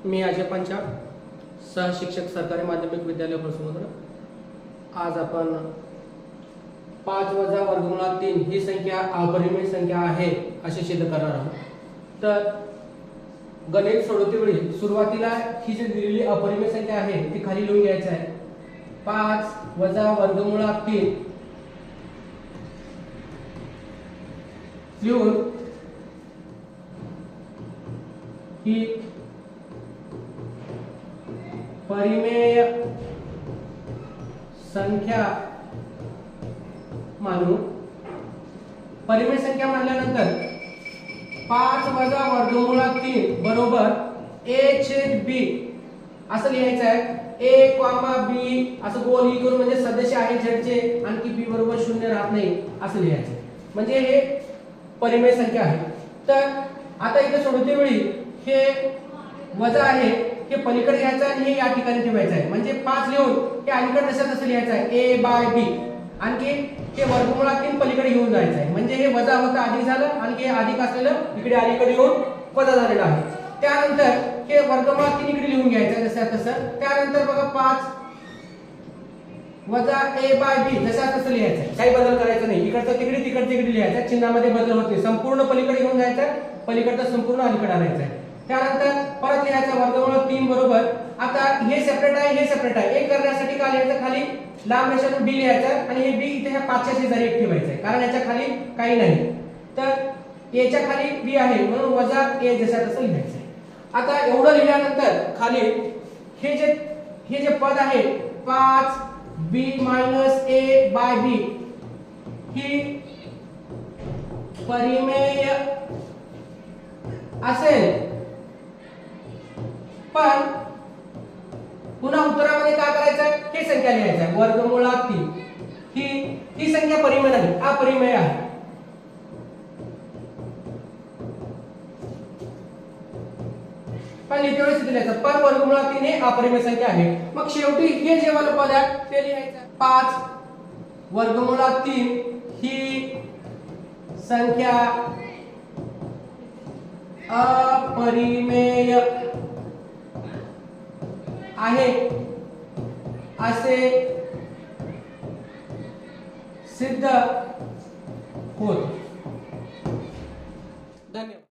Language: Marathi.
मी अजय पंचाळ, सहशिक्षक सरकारी माध्यमिक विद्यालय फळसमुद्र. आज आपण 5 वजा वर्गमुळात 3 ही संख्या अपरिमेय संख्या आहे असे सिद्ध करणार आहोत. तर गणित सोडवतेवेळी सुरुवातीला ही जी दिलेली अपरिमेय संख्या आहे ती खाली लिहून घ्यायची आहे. 5 वजा वर्गमुळात 3 लिहून ही परिमेय संख्या मानू. परिमेय संख्या मानल्यानंतर 5 वजा वर्गमुळात 3 बरोबर a छेद b असं लिहायचं आहे. a, b असं गोल ही करून म्हणजे सदस्य आहे z चे, आणखी b बरोबर 0 राहत नाही असं लिहायचं. म्हणजे हे परिमेय संख्या आहे. तर आता इथे सोडवते वेळी हे वजा आहे हे पलीकडे घ्यायचं आणि हे या ठिकाणी ठेवायचं आहे. म्हणजे 5 लिहून हे अलीकडे तसं लिहायचं आहे a बाय b. आणखी हे वर्गमुळात 3 पलीकडे घेऊन जायचं आहे. म्हणजे हे वजा होतं अधिक झालं आणि हे अधिक असलेलं इकडे अलीकडे येऊन वजा झालेलं आहे. त्यानंतर हे वर्गमुळात 3 इकडे लिहून घ्यायचं जसं तसं. त्यानंतर बघा 5 वजा a बाय b जसं तसं लिहायचं. काही बदल करायचा नाही. इकडचं तिकडे तिकडचं इकडे लिहायचं. चिन्हामध्ये बदल होत नाही. संपूर्ण पलीकडे घेऊन जायचं, पलीकडचं संपूर्ण अलीकडे आणायचं आहे. त्यानंतर परत लिहायचं वर्गमुळात 3 बरोबर. आता हे सेपरेट आहे, हे सेपरेट आहे. एक करण्यासाठी काय लिहायचं, खाली लांब रेषेतून b लिहायचं आणि हे b इथे ह्या 5 च्या शेजारी एक ठेवायचं आहे, कारण याच्या खाली काही नाही. तर a च्या खाली b आहे म्हणून वजा a जसं तसं लिहायचं आहे. आता एवढं लिहिल्यानंतर खाली हे जे पद आहे 5b a बाय b ही परिमेय असेल. पण पुन्हा उत्तरामध्ये काय करायचं, हे संख्या लिहायचं वर्गमुळात 3. ही संख्या परिमेय नाही, अपरिमेय आहे. पण इथे वेळेस लिहायचं पण वर्गमुळात 3 हे अपरिमेय संख्या आहे. मग शेवटी हे जे वाला पद आहे ते लिहायचं 5 वर्गमुळात 3 ही संख्या अपरिमेय आहे असे सिद्ध होत.